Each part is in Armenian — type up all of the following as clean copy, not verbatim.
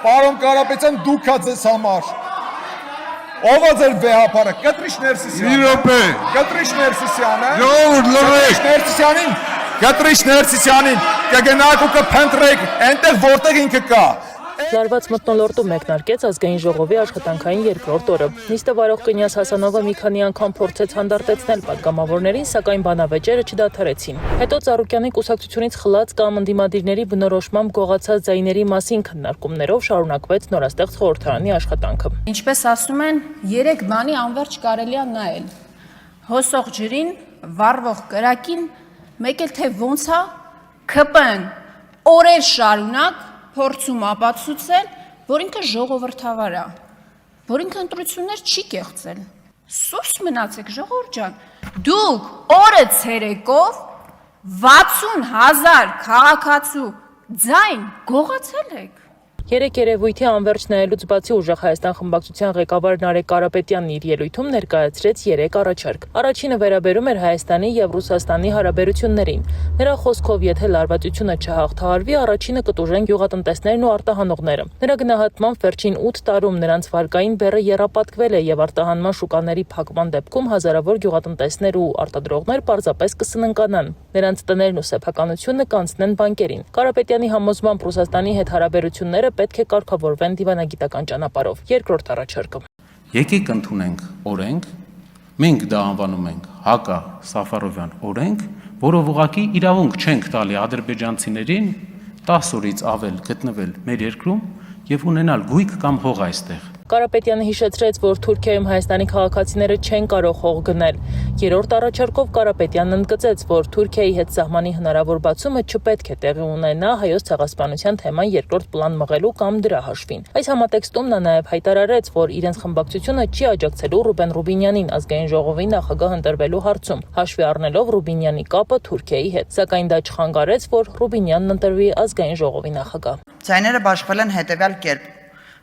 Պարոն Կարապետյան, դուք ա ձեզ համար։ Ով է ձեր վեհապարը, Կտրիշ Ներսիսյանը։ Կտրիշ Ներսիսյանը։ Կտրիշ Ներսիսյանին կգնաք ու կփնտրեք այնտեղ որտեղ ինքը կա։ Լարված մթնոլորտում մեկնարկեց ազգային ժողովի աշխատանքային երկրորդ օրը։ Նիստը վարող Կնյաս Հասանովը մի քանի անգամ փորձեց հանդարտեցնել պատգամավորներին, սակայն բանավեճերը չդադարեցին։ Հետո Ծառուկյանի կուսակցությունից խլած կամ ընդդիմադիրների բնորոշմամբ գողացած ձայների մասին քննարկումներով շարունակվեց նորաստեղծ խորհրդարանի աշխատանքը։ Ինչպես ասում են, 3 բանի անվերջ կարելի է նայել։ Հոսող ջրին, վառվող կրակին, մեկ էլ թե ոնց է ԿՊ-ն օրեր շարունակ փորձում ապացուցել, որ ինքը ժողովրդավար է, որ ինքը ընտրություններ չի կեղծել։ Սուս մնացեք, ժողովուրդ ջան, դուք օրը ցերեկով 60,000 քաղաքացու ձայն գողացել եք։ Երեք երևույթի անվերջ նայելուց բացի Ուժեղ Հայաստան խմբակցության ղեկավար Նարեկ Կարապետյանն իր ելույթում ներկայացրեց 3 առաջարկ։ Առաջինը վերաբերում էր Հայաստանի եւ Ռուսաստանի հարաբերություններին։ Նրա խոսքով, եթե լարվածությունը չհաղթահարվի, առաջինը կտուժեն գյուղատնտեսներն ու արտահանողները։ Նրա գնահատմամբ վերջին 8 տարում նրանց վարկային բեռը եռապատկվել է եւ արտահանման շուկաների փակման դեպքում հազարավոր գյուղատնտեսներ ու արտադրողներ պարզապես կսննկանան։ Նրանց տներն ու սեփականությունը կանցնեն բանկերին։ Կարապետյանի համոզմամբ Ռուսաստանի հետ հարաբերությունները պետք է կարգավորվեն դիվանագիտական ճանապարհով։ Երկրորդ առաջարկը։ Եկեք ընդունենք օրենք, մենք դա անվանում ենք Հակա Սաֆարովյան օրենք, որով ուղղակի իրավունք չենք տալի ադրբեջանցիներին 10 օրից ավել գտնվել մեր երկրում եւ ունենալ գույք կամ հող այստեղ։ Կարապետյանը հիշեցրեց, որ Թուրքիայում Հայաստանի քաղաքացիները չեն կարող հող գնել։ Երրորդ առաջարկով Կարապետյանն ընդգծեց, որ Թուրքիայի հետ սահմանի հնարավոր բացումը չպետք է տեղի ունենա Հայոց ցեղասպանության թեման երկրորդ պլան մղելու կամ դրա հաշվին։ Այս համատեքստում նա նաև հայտարարեց, որ իրենց խմբակցությունը չի աջակցելու Ռուբեն Ռուբինյանին ազգային ժողովի նախագահ ընտրվելու հարցում, հաշվի առնելով Ռուբինյանի կապը Թուրքիայի հետ, սակայն դա չխանգարեց, որ Ռուբինյանն ընտրվի ազգային ժողովի նախագահ։ Ձայները բաշխվել են հետևյալ կերպ.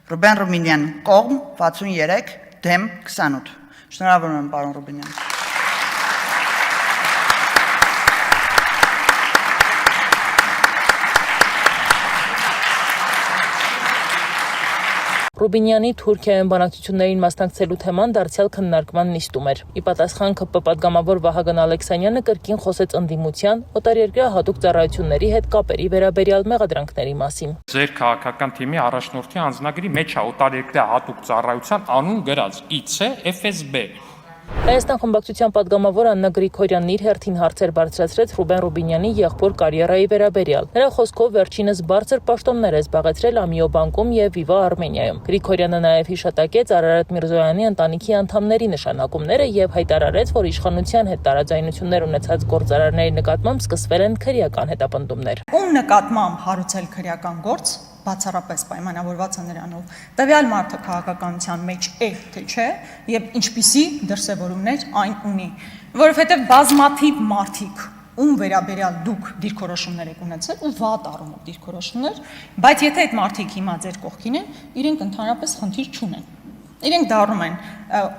Ռուբեն Ռուբինյան կողմ 63, դեմ 28։ Շնորհավորում եմ, պարոն Ռուբինյան։ Ռուբինյանի Թուրքիայում բանակցություններին մասնակցելու թեման դարձյալ քննարկման նիստում էր։ Ի պատասխան ԿՊ պատգամավոր Վահագն Ալեքսանյանը կրկին խոսեց ընդդիմության, օտարերկրյա հատուկ ծառայությունների հետ կապերի վերաբերյալ մեղադրանքների մասին։ Ձեր քաղաքական թիմի առաջնորդի անձնագրի մեջ է օտարերկրյա հատուկ ծառայության անուն գրած IC FSB։ Հայաստան խմբակցության պատգամավոր Աննա Գրիգորյանն իր հերթին հարցեր բարձրացրեց Ռուբեն Ռուբինյանի եղբոր կարիերայի վերաբերյալ։ Նրա խոսքով վերջինս բարձր պաշտոններ է զբաղեցրել Ամիո բանկում եւ Viva Armenia-ում։ Գրիգորյանը նաև հիշատակեց Արարատ Միրզոյանի ընտանիքի անդամների նշանակումները եւ հայտարարեց, որ իշխանության հետ տարաձայնություններ ունեցած գործարարների նկատմամբ սկսվել են քրեական հետապնդումներ։ Ում նկատմամբ հարուցել քրեական գործ բացառապես պայմանավորված է նրանով տվյալ մարդը քաղաքականության մեջ է, թե չէ, եւ ինչպիսի դրսևորումներ այն ունի, որովհետեւ բազմաթիվ մարդիկ ում վերաբերյալ դուք դիրքորոշումներ եք ունեցել ու վատ առումով դիրքորոշումներ, բայց եթե այդ մարդիկ հիմա ձեր կողքին են, իրենք ընդհանրապես խնդիր չունեն։ Իրենք դառնում են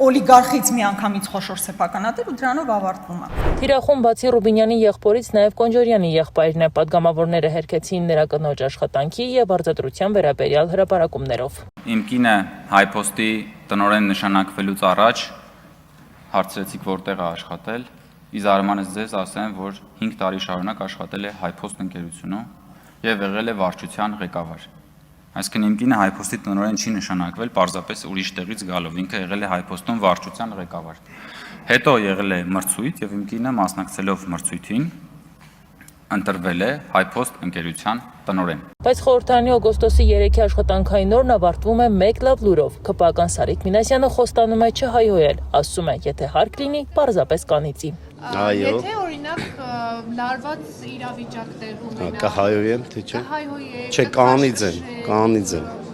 օլիգարխից միանգամից խոշոր սեփականատեր ու դրանով ավարտվում է։ Թիրախում բացի Ռուբինյանի եղբորից նաև Կոնջորյանի եղբայրն է, պատգամավորները հերքեցին նրա կնոջ աշխատանքի եւ արձակուրդության վերաբերյալ հրապարակումներով։ Իմ կինը Հայփոստի տնօրեն նշանակվելուց առաջ հարցրեցիք որտեղ է աշխատել։ Ի զարմանս ձեզ ասեմ, որ 5 տարի շարունակ աշխատել է Հայփոստ ընկերությունում եւ եղել է վարչության ղեկավար։ Այսինքն իմ կինը Հայփոստի տնօրեն չի նշանակվել, պարզապես ուրիշ տեղից գալով, ինքը եղել է Հայփոստում վարչության ղեկավար։ Հետո եղել է մրցույթ եւ իմ կինը մասնակցելով մրցույթին ընտրվել է Հայփոստ ընկերության տնօրեն։ Բայց խորհրդարանի օգոստոսի 3-ի աշխատանքային օրն ավարտվում է մեկ լավ լուրով։ ԿՊ-ական Սարիկ Մինասյանը խոստանում է չհայհոյել, ասում է, եթե հարկ լինի, պարզապես կանիծի։ Եթե օրինակ լարված իրավիճակ տեղում ունենա, կհայհոյեմ, թե չէ։ Չէ, կանիծեմ։